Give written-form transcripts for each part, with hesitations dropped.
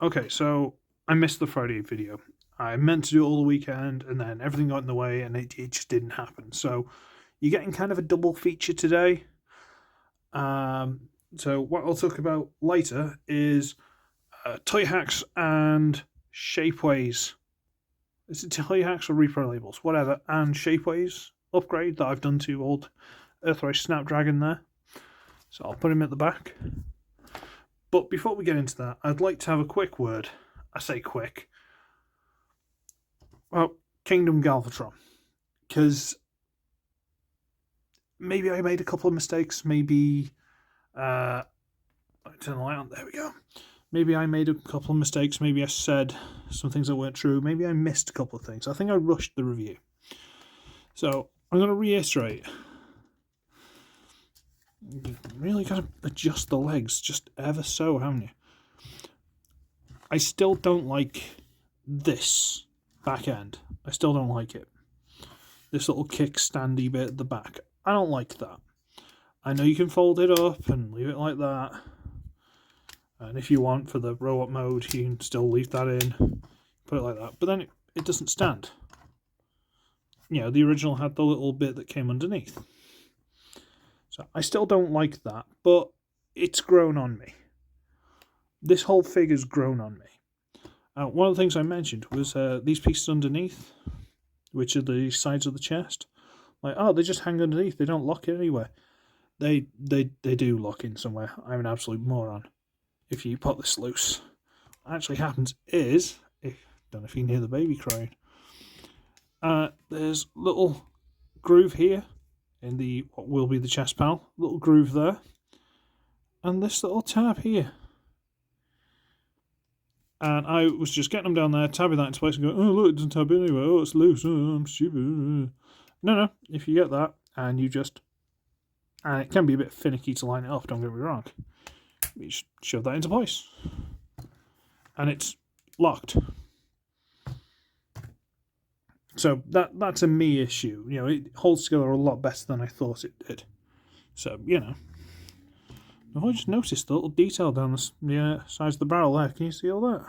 Okay, so I missed the Friday video. I meant to do it all the weekend, and then everything got in the way, and it just didn't happen. So you're getting kind of a double feature today. So what I'll talk about later is Toyhax and Shapeways. Is it Toyhax or Repro Labels? Whatever. And Shapeways upgrade that I've done to old Earthrise Snapdragon there. So I'll put him at the back. But before we get into that, I'd like to have a quick word. I say quick. Well, Kingdom Galvatron. Because maybe I made a couple of mistakes. Maybe. I turn the light on. There we go. Maybe I made a couple of mistakes. Maybe I said some things that weren't true. Maybe I missed a couple of things. I think I rushed the review. So I'm going to reiterate. You really got to adjust the legs just ever so, haven't you? I still don't like this back end. I still don't like it. This little kickstandy bit at the back. I don't like that. I know you can fold it up and leave it like that. And if you want for the roll-up mode, you can still leave that in. Put it like that. But then it doesn't stand. You know, the original had the little bit that came underneath. So I still don't like that, but it's grown on me. This whole figure's grown on me. One of the things I mentioned was these pieces underneath, which are the sides of the chest. Like, oh, they just hang underneath. They don't lock in anywhere. They do lock in somewhere. I'm an absolute moron. If you pop this loose, what actually happens is, don't know if you can hear the baby crying. There's a little groove here in the what will be the chest panel. Little groove there, and this little tab here. And I was just getting them down there, tabbing that into place and going, oh, look, it doesn't tab anywhere. Oh, it's loose. Oh, I'm stupid. No. If you get that and you just... And it can be a bit finicky to line it up, don't get me wrong. You just shove that into place. And it's locked. So that's a me issue. You know, it holds together a lot better than I thought it did. So, you know. I just noticed the little detail down the sides of the barrel there. Can you see all that?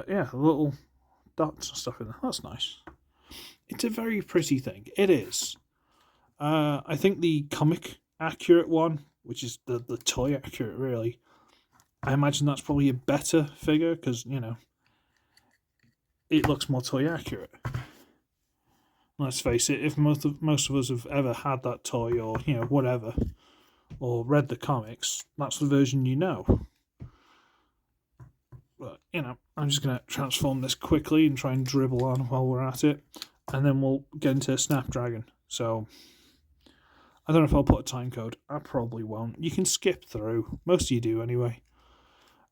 Yeah, the little dots and stuff in there. That's nice. It's a very pretty thing. It is. I think the comic accurate one, which is the toy accurate, really, I imagine that's probably a better figure because, you know, it looks more toy accurate. Let's face it, if most of us have ever had that toy or, you know, whatever, or read the comics, that's the version you know. But, you know, I'm just going to transform this quickly and try and dribble on while we're at it, and then we'll get into Snapdragon. So, I don't know if I'll put a time code. I probably won't. You can skip through. Most of you do anyway.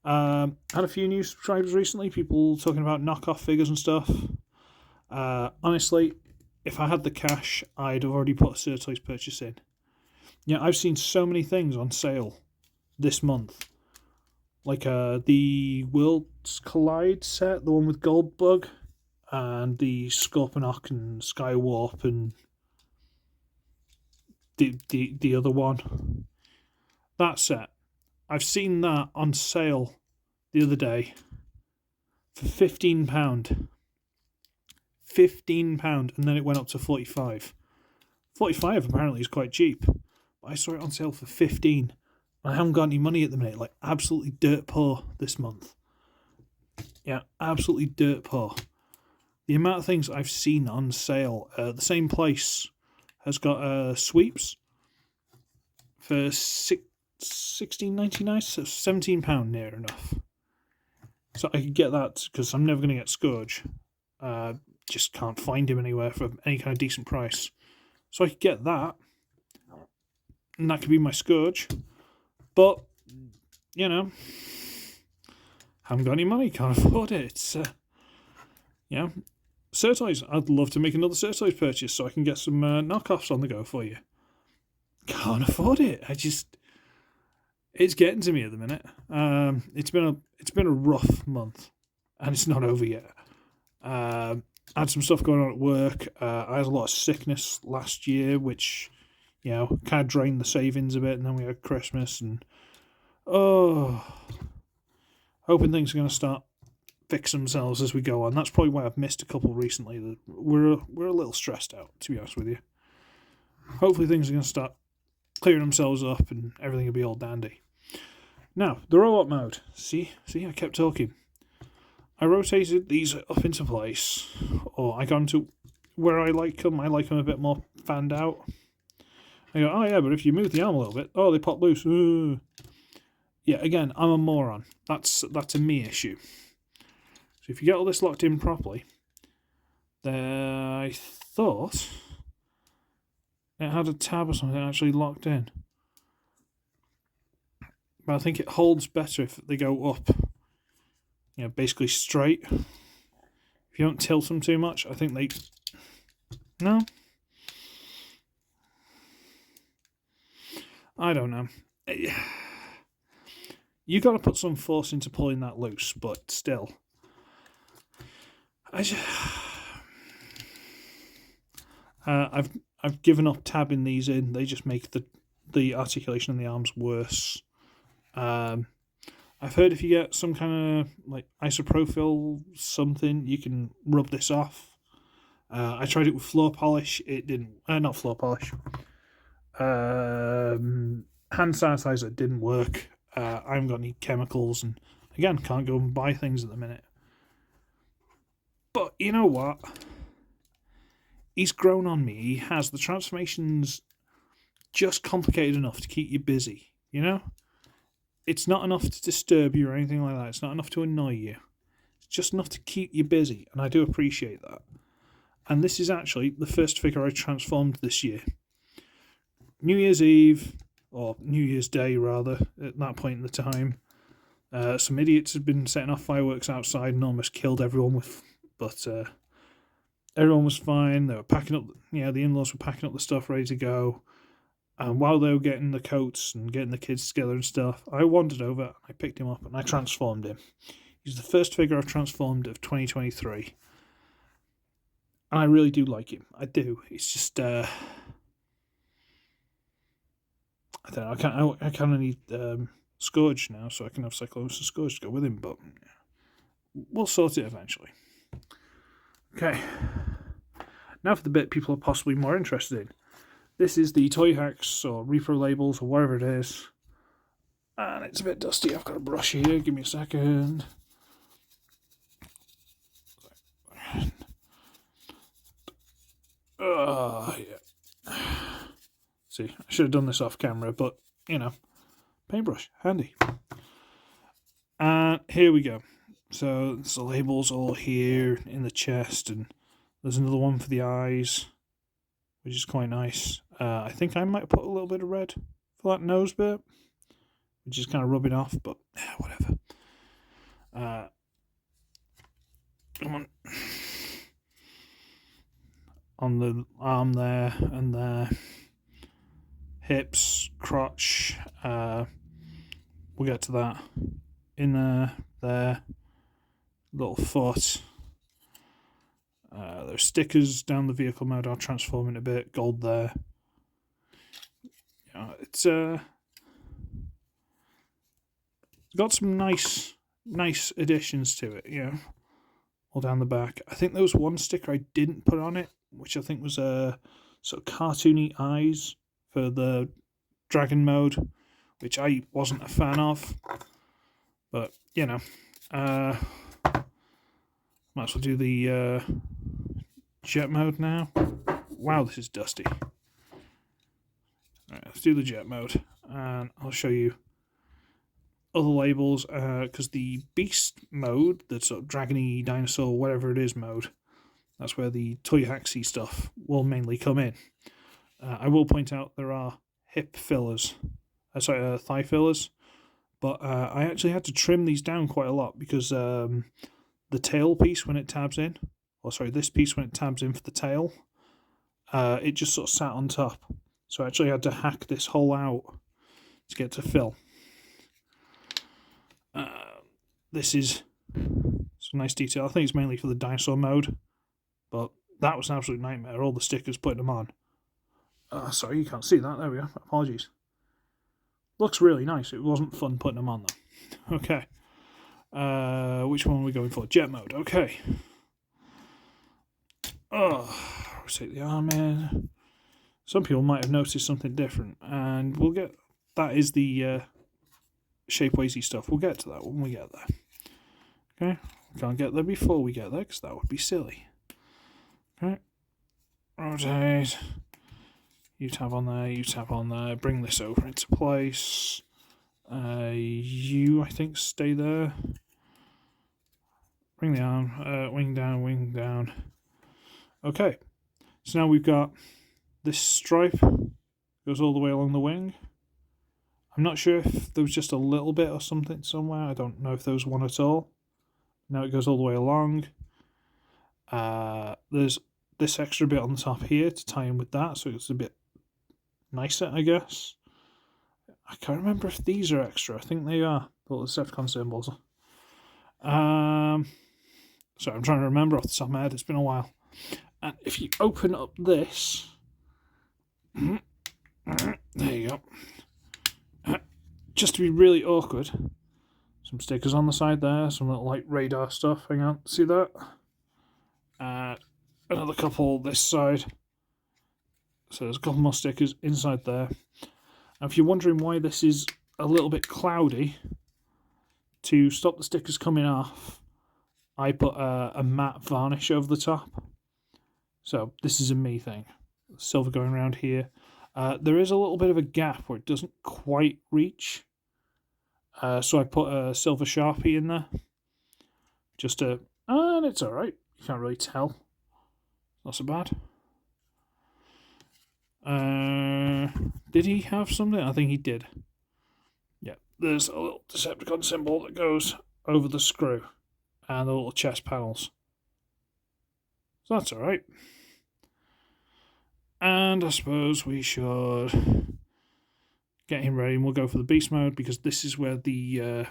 Had a few new subscribers recently, people talking about knockoff figures and stuff. Honestly, if I had the cash, I'd have already put a Surtoys purchase in. Yeah, I've seen so many things on sale this month. Like the Worlds Collide set, the one with Goldbug, and the Scorponok and Skywarp and the other one. That set. I've seen that on sale the other day for £15. £15, and then it went up to 45. 45 apparently is quite cheap. I saw it on sale for 15. I haven't got any money at the minute. Like, absolutely dirt poor this month. Yeah, absolutely dirt poor. The amount of things I've seen on sale. The same place has got sweeps for $16.99, so £17 near enough. So I could get that because I'm never going to get Scourge. Just can't find him anywhere for any kind of decent price. So I could get that. And that could be my Scourge. But, you know, haven't got any money, can't afford it. It's, you know, Surtoys. I'd love to make another Surtoys purchase so I can get some knockoffs on the go for you. Can't afford it. It's getting to me at the minute. It's been a rough month, and it's not over yet. I had some stuff going on at work. I had a lot of sickness last year, which, you know, kind of drained the savings a bit, and then we had Christmas, and Hoping things are going to start fix themselves as we go on. That's probably why I've missed a couple recently. We're a little stressed out, to be honest with you. Hopefully things are going to start clearing themselves up and everything will be all dandy. Now, the robot mode. See, I kept talking. I rotated these up into place, or I got them to where I like them. I like them a bit more fanned out. I go, oh yeah, but if you move the arm a little bit, oh, they pop loose. Ooh. Yeah, again, I'm a moron. That's a me issue. So if you get all this locked in properly, I thought it had a tab or something actually locked in. But I think it holds better if they go up, basically straight. If you don't tilt them too much, I think they... No? I don't know. You got to put some force into pulling that loose, but still. I've given up tabbing these in. They just make the articulation in the arms worse. I've heard if you get some kind of like isopropyl something, you can rub this off. I tried it with floor polish. It didn't. Not floor polish. Hand sanitizer didn't work. I haven't got any chemicals, and again, can't go and buy things at the minute. But you know what? He's grown on me. He has. The transformation's just complicated enough to keep you busy, you know? It's not enough to disturb you or anything like that. It's not enough to annoy you. It's just enough to keep you busy, and I do appreciate that. And this is actually the first figure I transformed this year. New Year's Eve, or New Year's Day rather, at that point in the time, some idiots had been setting off fireworks outside and almost killed everyone but everyone was fine. They were packing up, the in-laws were packing up the stuff ready to go. And while they were getting the coats and getting the kids together and stuff, I wandered over, I picked him up, and I transformed him. He's the first figure I've transformed of 2023. And I really do like him. I do. It's just, I don't know, I kind of need Scourge now, so I can have Cyclones and Scourge to go with him, but we'll sort it eventually. Okay. Now for the bit people are possibly more interested in. This is the Toyhax or Repro Labels or whatever it is. And it's a bit dusty. I've got a brush here. Give me a second. Yeah. See, I should have done this off camera, but, paintbrush, handy. And here we go. So, the labels all here in the chest, and there's another one for the eyes, which is quite nice. I think I might put a little bit of red for that nose bit, which is kind of rubbing off, but whatever. Come on. On the arm there and there. Hips, crotch. We'll get to that. In there. Little foot. There's stickers down the vehicle mode. I'll transform in a bit. Gold there. It's got some nice additions to it, all down the back. I think there was one sticker I didn't put on it, which I think was sort of cartoony eyes for the dragon mode, which I wasn't a fan of. But, might as well do the jet mode now. Wow, this is dusty. Alright, let's do the jet mode, and I'll show you other labels, because the beast mode, the sort of dragony dinosaur, whatever it is mode, that's where the Toyhaxy stuff will mainly come in. I will point out there are hip fillers, thigh fillers, but I actually had to trim these down quite a lot because the tail piece when it tabs in, this piece when it tabs in for the tail, it just sort of sat on top. So I actually had to hack this hole out to get to fill. This is some nice detail. I think it's mainly for the dinosaur mode, but that was an absolute nightmare. All the stickers putting them on. Sorry, you can't see that. There we go. Apologies. Looks really nice. It wasn't fun putting them on though. Okay. Which one are we going for? Jet mode. Okay. Oh, let's take the arm in. Some people might have noticed something different, and we'll get... That is the Shapewaysy stuff. We'll get to that when we get there. Okay. We can't get there before we get there, because that would be silly. Okay. Rotate. You tap on there, you tap on there. Bring this over into place. You, I think, stay there. Bring the arm. Wing down, wing down. Okay. So now we've got this stripe. Goes all the way along the wing. I'm not sure if there was just a little bit or something somewhere. I don't know if there was one at all. Now it goes all the way along. There's this extra bit on the top here to tie in with that, so it's a bit nicer, I guess. I can't remember if these are extra. I think they are. The little Decepticon symbols. So I'm trying to remember off the top of my head. It's been a while. And if you open up this... there you go. Just to be really awkward, some stickers on the side there, some little like radar stuff. Hang on, see that? Another couple this side. So there's a couple more stickers inside there. And if you're wondering why this is a little bit cloudy, to stop the stickers coming off, I put a matte varnish over the top. So this is a me thing. Silver going around here. There is a little bit of a gap where it doesn't quite reach. So I put a silver Sharpie in there. Just to... And it's alright. You can't really tell. Not so bad. Did he have something? I think he did. Yeah. There's a little Decepticon symbol that goes over the screw. And the little chest panels. So that's alright. And I suppose we should get him ready, and we'll go for the beast mode, because this is where the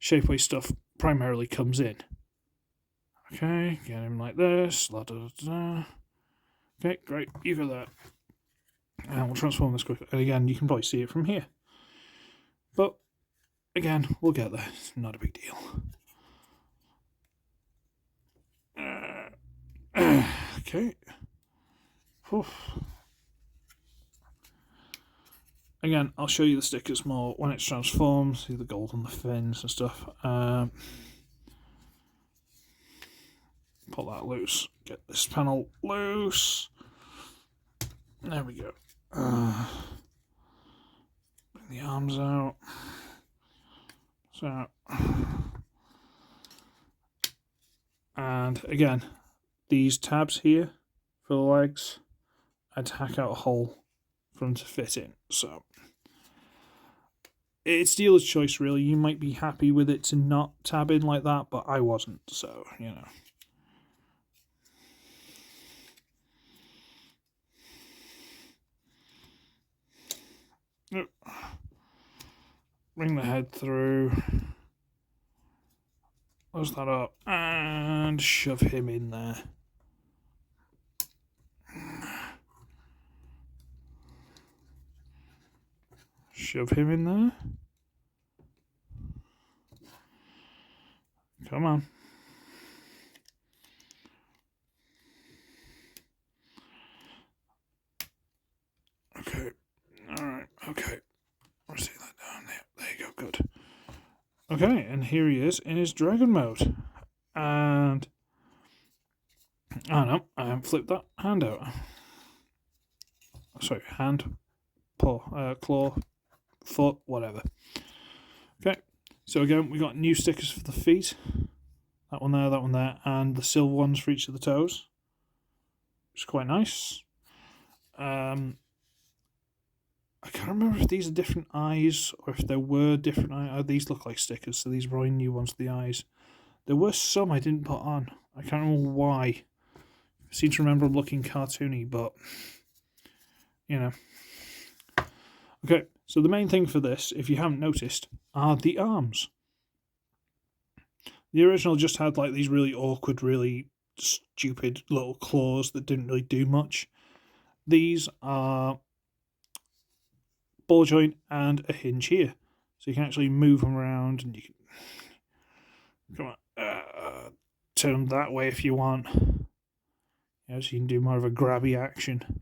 Shapeways stuff primarily comes in. Okay, get him like this. La, da, da, da. Okay, great, you got that. And we'll transform this quick. And again, you can probably see it from here. But, again, we'll get there. It's not a big deal. Okay. Oof. Again, I'll show you the stickers more when it's transformed. See the gold on the fins and stuff. Pull that loose. Get this panel loose. There we go. Bring the arms out. So, and again, these tabs here for the legs, I'd hack out a hole for them to fit in. So it's dealer's choice, really. You might be happy with it to not tab in like that, but I wasn't, so you know. Bring the head through. Close that up and shove him in there. Shove him in there. Come on. Okay. Alright. Okay. I'll see that down there. There you go. Good. Okay. And here he is in his dragon mode. And... oh no. I haven't flipped that hand out. Sorry. Hand. Paw. Claw. Foot, whatever. Okay, so again, we got new stickers for the feet. That one there, and the silver ones for each of the toes. Which is quite nice. I can't remember if these are different eyes, or if there were different eyes. These look like stickers, so these are probably new ones for the eyes. There were some I didn't put on. I can't remember why. I seem to remember them looking cartoony, but, you know. Okay, so the main thing for this, if you haven't noticed, are the arms. The original just had like these really awkward, really stupid little claws that didn't really do much. These are ball joint and a hinge here. So you can actually move them around, and you can Come on. Turn them that way if you want. Yeah, so you can do more of a grabby action.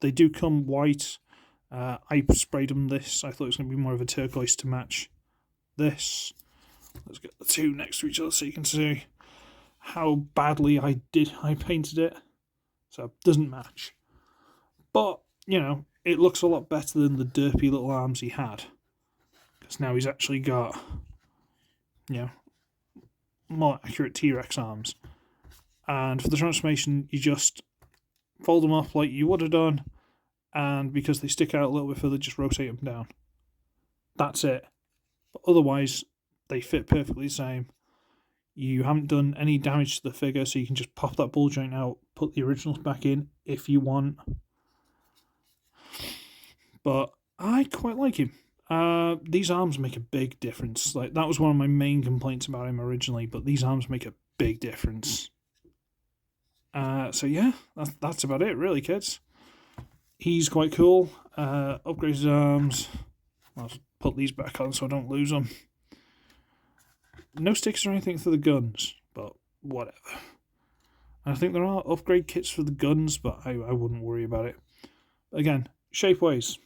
They do come white. I sprayed them this. I thought it was going to be more of a turquoise to match this. Let's get the two next to each other so you can see how badly I painted it. So it doesn't match. But, you know, it looks a lot better than the derpy little arms he had. Because now he's actually got, you know, more accurate T-Rex arms. And for the transformation, you just fold them up like you would have done. And because they stick out a little bit further, just rotate them down. That's it. But otherwise, they fit perfectly the same. You haven't done any damage to the figure, so you can just pop that ball joint out, put the originals back in if you want. But I quite like him. These arms make a big difference. Like, that was one of my main complaints about him originally, but these arms make a big difference. So yeah, that's about it, really, kids. He's quite cool. Upgrade his arms. I'll put these back on so I don't lose them. No stickers or anything for the guns, but whatever. I think there are upgrade kits for the guns, but I wouldn't worry about it. Again, Shapeways.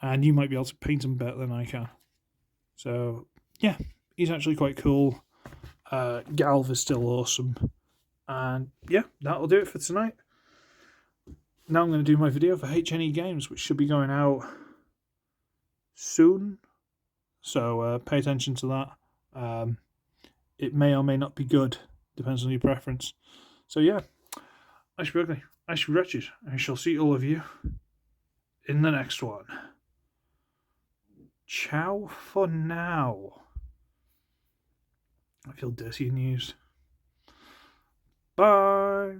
And you might be able to paint them better than I can. So, yeah, he's actually quite cool. Galv is still awesome. And, yeah, that'll do it for tonight. Now I'm going to do my video for HNE Games, which should be going out soon. So pay attention to that. It may or may not be good. Depends on your preference. So yeah, I should be ugly. I should be wretched. I shall see all of you in the next one. Ciao for now. I feel dirty and used. Bye.